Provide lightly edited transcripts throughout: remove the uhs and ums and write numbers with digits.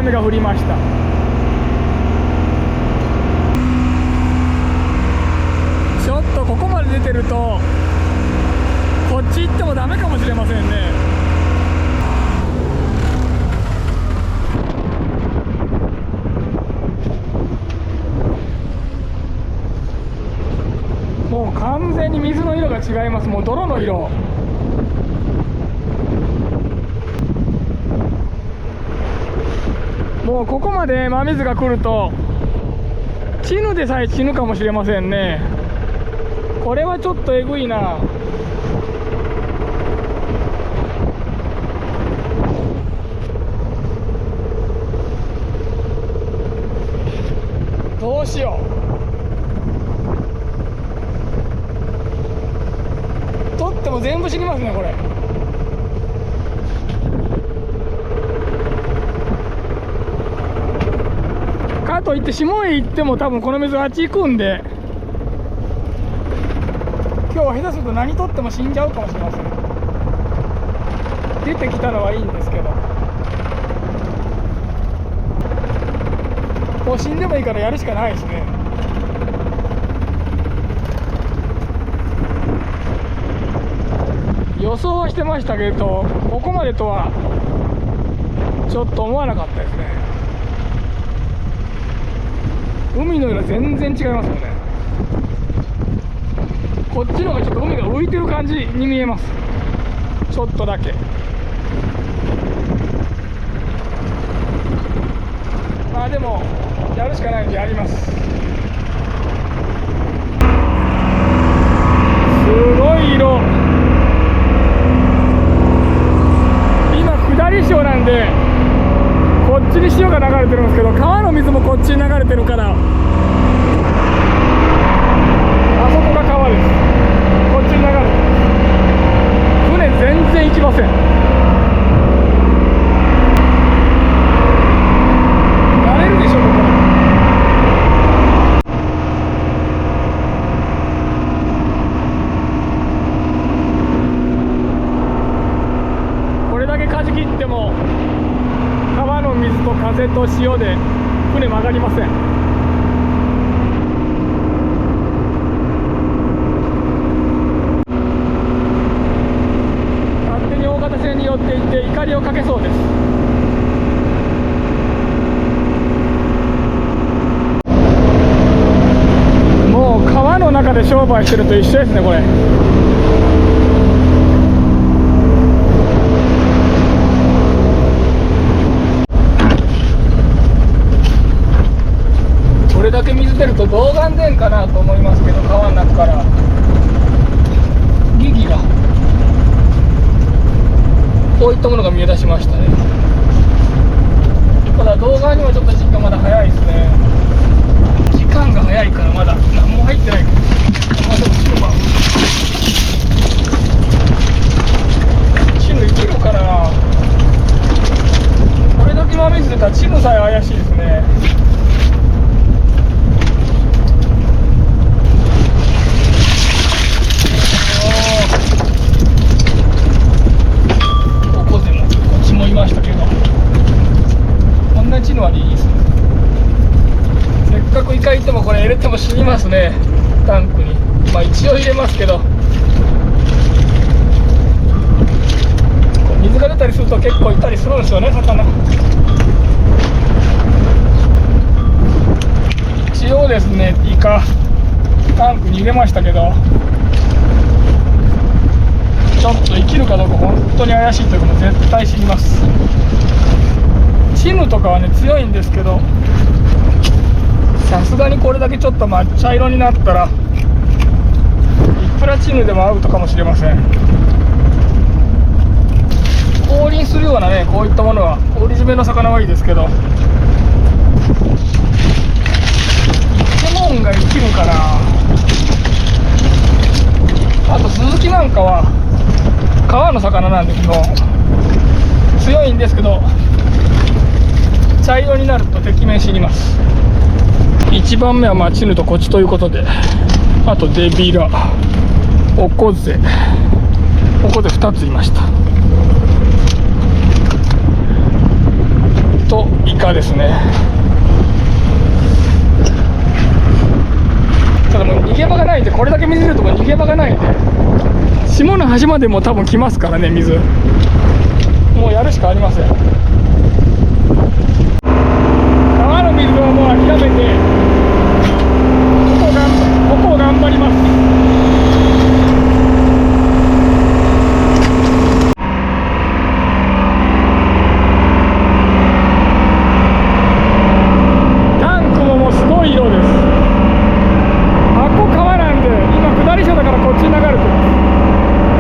雨が降りました。ちょっとここまで出てるとこっち行ってもダメかもしれませんね。もう完全に水の色が違います。もう泥の色。もうここまで真水が来るとチヌでさえ死ぬかもしれませんね。これはちょっとえぐいな。どうしよう。取っても全部死にますねこれ。かといって下へ行っても多分この水はあっち行くんで、今日は下手すると何取っても死んじゃうかもしれません。出てきたのはいいんですけど、もう死んでもいいからやるしかないですね。予想はしてましたけど、ここまでとはちょっと思わなかったですね。海の色全然違いますよね。こっちの方がちょっと海が浮いてる感じに見えます。ちょっとだけ。まあでもやるしかないんでやります。すごい色。今下り潮なんでこっちに潮が流れてるんですけど、川の水もこっちに流れてるから、あそこが川です。こっちに流れてる。船全然行きません。慣れるでしょここ。これだけ舵切っても川の水と風と潮で船曲がりません。勝手に大型船に寄っていって怒りをかけそうです。もう川の中で商売してると一緒ですねこれ。これだけ水出ると道岸出んかなと思いますけど、川の中からギギがこういったものが見え出しましたね。ただ動画にはちょっと時間まだ早いですね。時間が早いからまだ何も入ってないから。チヌ生きるかな。これだけ真水出たらチヌさえ怪しいですね。ましたけど、こんなチヌはいいですね。せっかくイカいてもこれ入れても死にますね、タンクに。まあ一応入れますけど、水が出たりすると結構いたりするんですよね、魚。一応ですねイカタンクに入れましたけど、ちょっと生きるかどうか本当に怪しいというか、もう絶対死にます。チヌとかはね強いんですけど、さすがにこれだけちょっと茶色になったらいくらチヌでもアウトかもしれません。降臨するようなねこういったものは氷締めの魚はいいですけど、イケモンが生きるかな。あとスズキなんかは川の魚なんですけど強いんですけど、茶色になるとてきめん死にます。1番目はチヌとコチということで、あとデビラ、オコゼ2ついましたと、イカですね。ただもう逃げ場がないんで、これだけ水出るともう逃げ場がないんで、下の端までも多分来ますからね、水。もうやるしかありません。川の水はもう諦めて、ここを頑張ります。タンクももうすごい色です。あっこ川なんで、今下り車だからこっちに流れてます。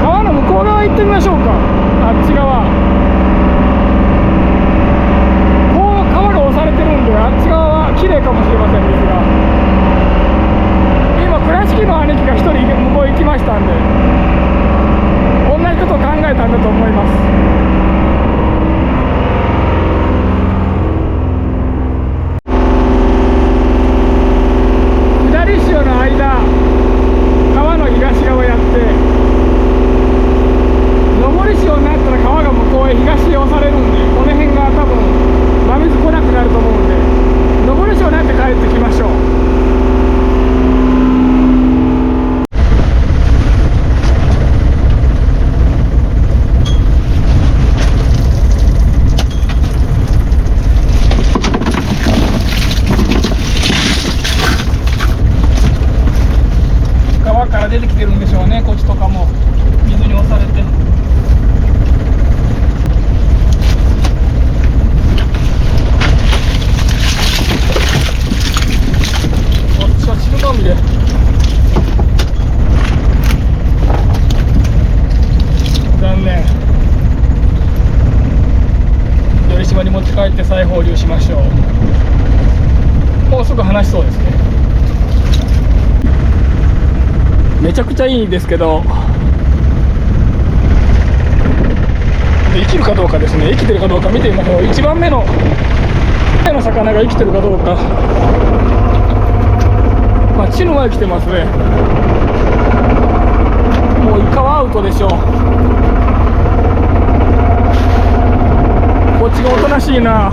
川の向こう側行ってみましょうか。あっち側こう川が押されてるんで、あっち側は綺麗かもしれません、水が。今倉敷の兄貴が一人向こう行きましたんで、同じことを考えたんだと思います。下り潮の間、川の東側やって、上り潮になったら川が向こうへ東へ押されるんで、この辺が多分真水来なくなると思うんで、上り潮になって帰ってきましょう。川から出てきてるんでしょうね、こっちとかも水に押されて。こっちは汁まみれ。残念。寄島に持って帰って再放流しましょう。もうすぐ話しそうですね。めちゃくちゃいいですけど、生きるかどうかですね。生きてるかどうか見てみましょう。1番目の魚が生きてるかどうか。まあチヌは生きてますね。もうイカはアウトでしょう。こっちがおとなしいな。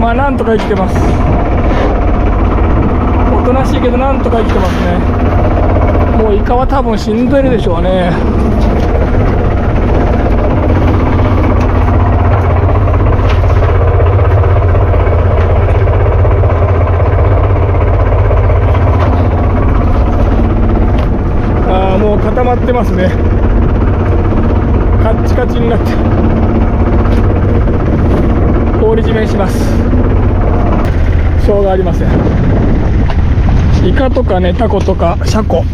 まあなんとか生きてます。おとなしいけどなんとか生きてますね。もうイカは多分死んでるでしょうね。ああ、もう固まってますね。カッチカチになって氷締めします。しょうがありません。イカとかね、タコとかシャコ、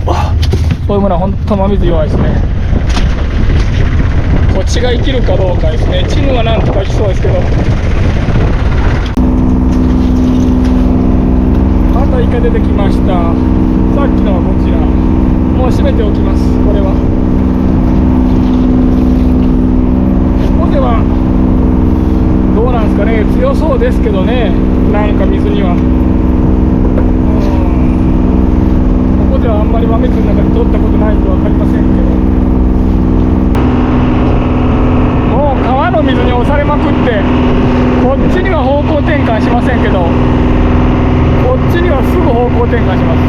そういうものは本当真水弱いですね。こっちが生きるかどうかですね。チヌはなんとか生きそうですけど。またイカ出てきました。さっきのはこちら。もう閉めておきます。これはここではどうなんですかね。強そうですけどね、なんか水には。ここではあんまり真水の中で取ったことないんで分かりませんけど、もう川の水に押されまくって、こっちには方向転換しませんけど、こっちにはすぐ方向転換します。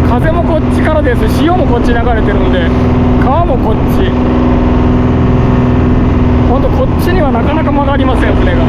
風もこっちからです。潮もこっち流れてるんで、川もこっち。ほんとこっちにはなかなか曲がりません、船が。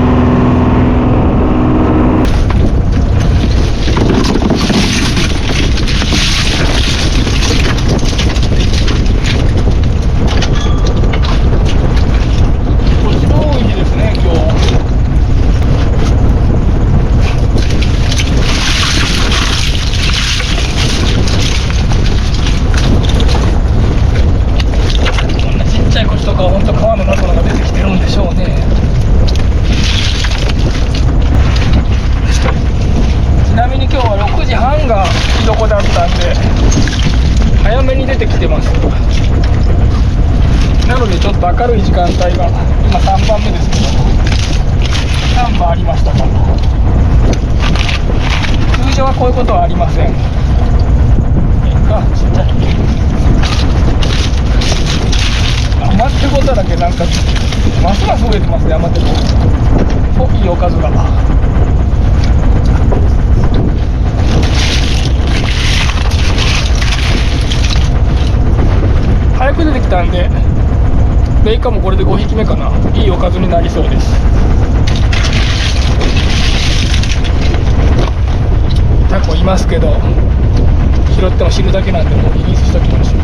明るい時間帯が今3番目ですけど、何番ありましたか。通常はこういうことはありません。ちっちゃい。山手子だらけ。なんかますます増えてますね、山手子。お、いいおかずが。早く出てきたんで、メイカもこれで5匹目かな。いいおかずになりそうです。タコいますけど、拾っても死ぬだけなんで、もうリリースしときましょう。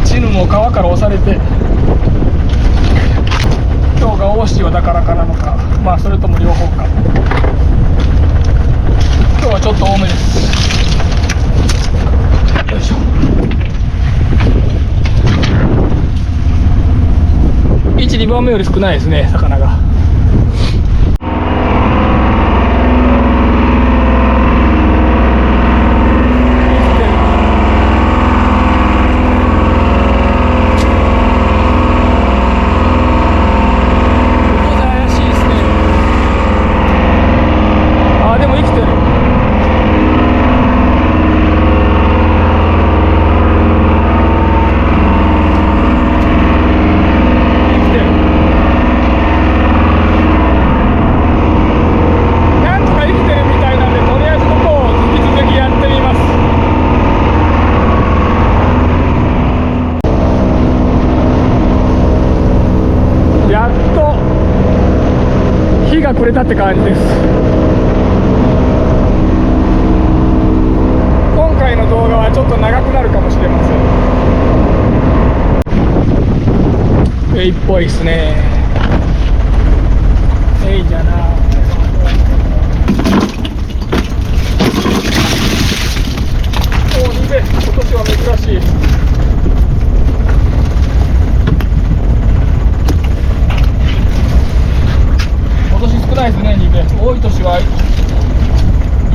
チヌも川から押されて、今日が大潮だからかなのか、まあそれとも両方か。今日はちょっと多めです。よいしょ。1、2番目より少ないですね、魚が。くれたって感じです。今回の動画はちょっと長くなるかもしれません。エイっぽいっすね。エイじゃな。おお、ニベ、今年は珍しい。少ないですね、ニベ。多い年は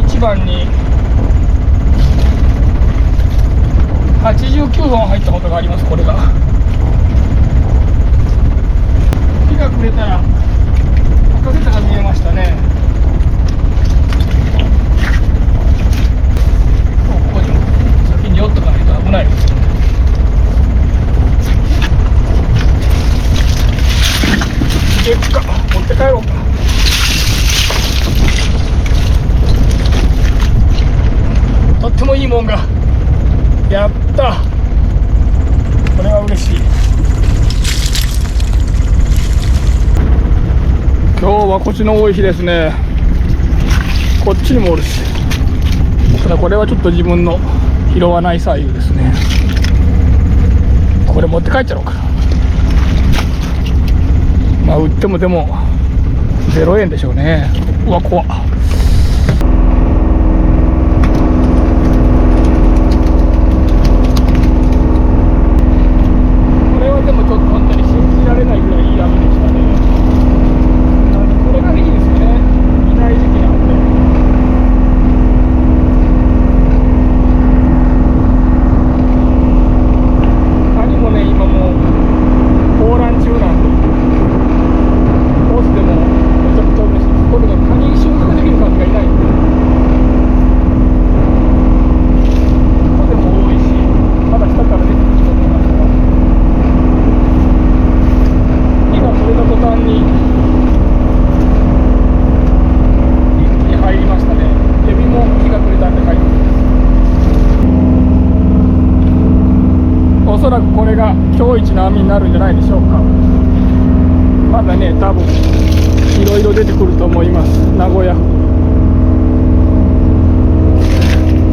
1番に89本入ったことがあります。これが日が暮れたら赤瀬田が見えましたね。ここにも先に寄っとかないと危ないです。結果持って帰ろうか。とってもいいもんが。やった、これは嬉しい。今日はこっちの多い日ですね。こっちにもおるし。ただこれはちょっと自分の拾わない左右ですね。これ持って帰っちゃおうかな。まあ売ってもでも0円でしょうね。うわ怖っ。でもちょっと本当に信じられないぐらいいい雨でしたね。これがいいですね。いない時期なんで。カニもね、今もう放卵中なんで、オスでもめちゃくちゃ嬉しいです。これね、カニ収穫できるカニがいないんで、ここでも多いし、まだ下から出てくると思いますから。それの途端に一気に入りましたね。エビも日が暮れたんで入ってます。おそらくこれが今日一の網になるんじゃないでしょうか。まだね、多分いろいろ出てくると思います。名古屋も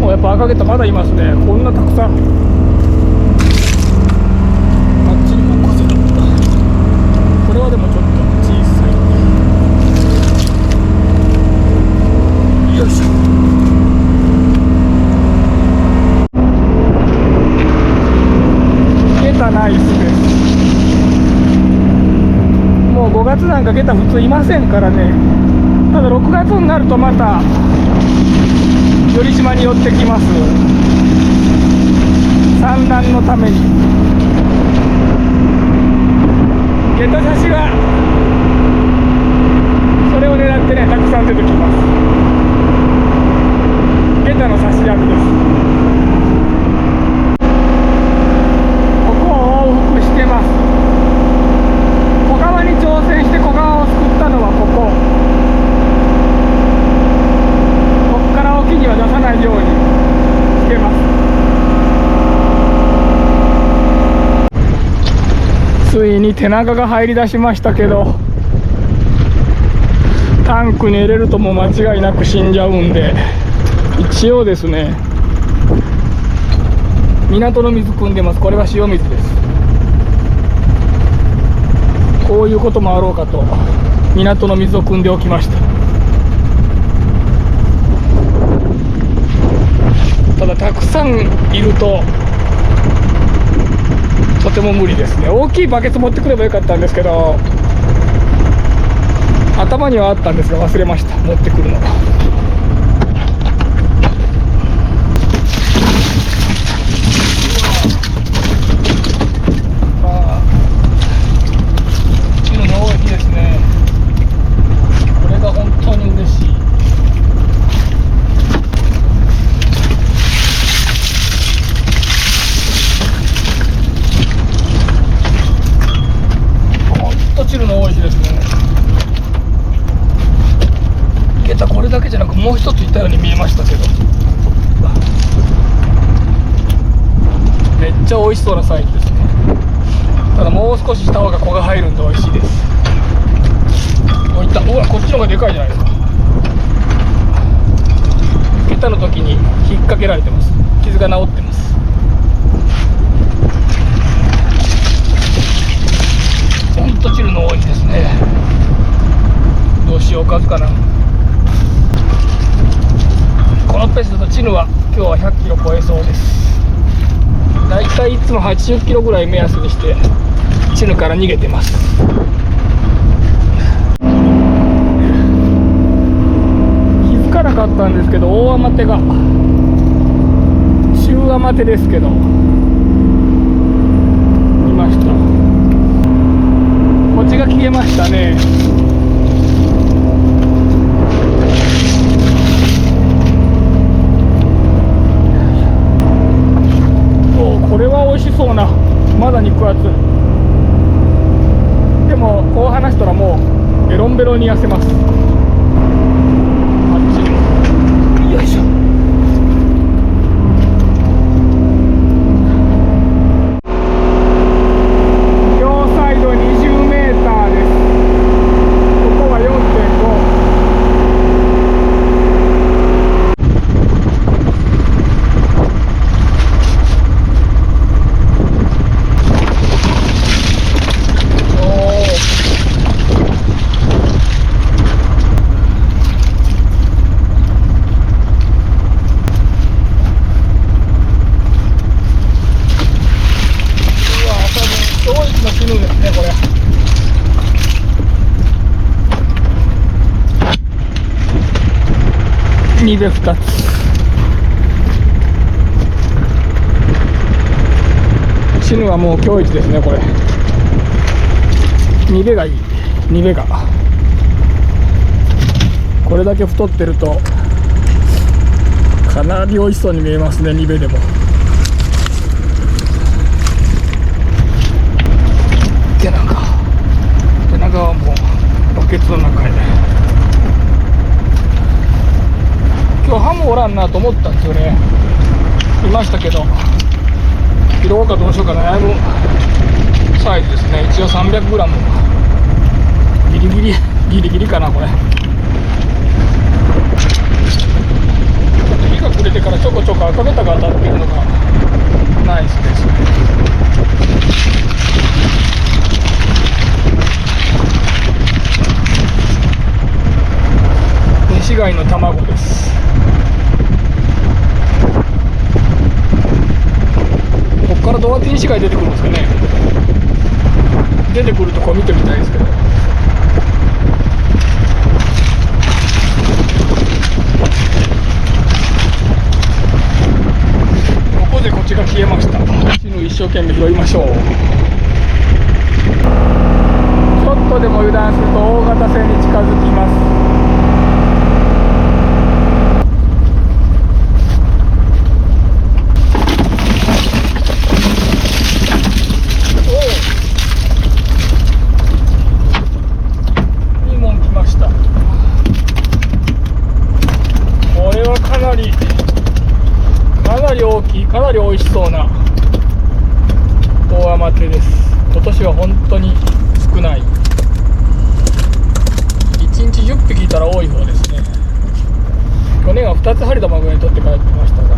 うやっぱ赤ゲタまだいますね。こんなたくさん。これはでもちょっと小さい。よいしょ。ゲタナイスです。もう5月なんかゲタ普通いませんからね。ただ6月になるとまた寄島に寄ってきます。産卵のために。ゲタ刺しがそれを狙ってね、たくさん出てきます。ゲタの刺し網です。けます。小川に挑戦して小川を救ったのはここ。こっから沖には出さないようにつけます。ついに手長が入り出しましたけど、タンクに入れるともう間違いなく死んじゃうんで、一応ですね、港の水汲んでます。これは塩水です。こういうこともあろうかと港の水を汲んでおきました。ただたくさんいるととても無理ですね。大きいバケツ持ってくればよかったんですけど、頭にはあったんですが忘れました、持ってくるのが。チヌの多い日ですね。これが本当に嬉しい。本当チヌの多い日ですね。これだけじゃなくもう一ついたように見えましたけど、めっちゃ美味しそうなサイズですね。ただもう少しした方が子が入るんで美味しいです。おいった。ほらこっちの方がでかいじゃないですか。下手の時に引っ掛けられてます。傷が治ってます。ほんとチルの多いですね。どうしよう、おかずかな。このペースだとチヌは今日は100キロ超えそうです。だいたいいつも80キロぐらい目安にしてチヌから逃げてます。気づかなかったんですけど、大アマテが中アマテですけどいました。こっちが消えましたね。これは美味しそうな、まだ肉厚。でもこう話したらもうベロンベロンに痩せます。あっちにもよいしょ。両サイド20メーターです。ここは 4.5。ニベ2つ。チヌはもう今日一ですね。これニベがいい。ニベがこれだけ太ってるとかなり美味しそうに見えますね。ニベでも手長はもうバケツの中へ。今日ハモおらんなと思ったんですよね。いましたけど拾おうかどうしようか悩むサイズですね。一応 300g ギリギリかな。これちょっと日が暮れてからちょこちょこ赤ベタが当たっているのがナイスですね。西貝の卵です。ここからどうやって西貝出てくるんですかね。出てくるとこ見てみたいですけど。ここでこっちが消えました。チヌ一生懸命拾いましょう。ちょっとでも油断すると大型船に近づきます。り美味しそうな大甘手です。今年は本当に少ない。1日10匹いたら多い方ですね。去年は2つ針玉ぐらい取って帰ってましたが、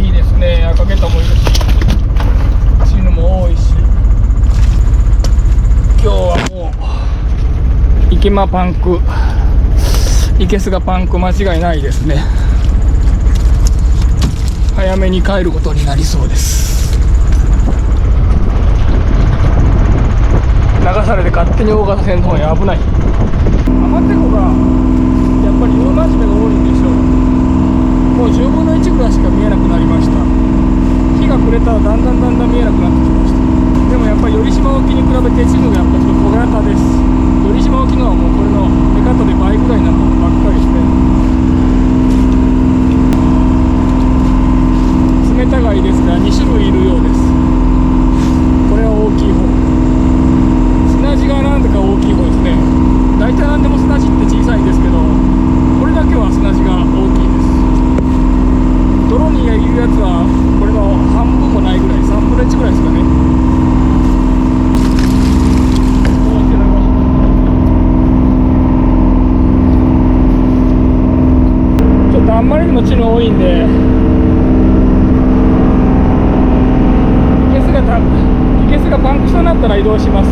いいですね。赤毛タもいるし、チヌも多いし、今日はもう池間パンク、いけすがパンク間違いないですね。早めに帰ることになりそうです。流されて勝手に大型船の方に危ない。アマテコがやっぱり大真面目が多いんでしょう。もう10分の1ぐらいしか見えなくなりました。日が暮れたらだんだん見えなくなってきました。でもやっぱり寄島沖に比べてチヌがやっぱちょっと小型です。寄島沖のはもうこれの目方で倍ぐらいになったのばっかりですね。冷た貝ですが2種類いるようです。これは大きい方、砂地がなんだか大きい方ですね。大体何でも砂地って小さいんですけど、これだけは砂地が大きいです。泥にいるやつはこれの半分もないぐらい、3分の1ぐらいですかね。あんまりにもチヌ多いんで、いけすがパンクしそうになったら移動します。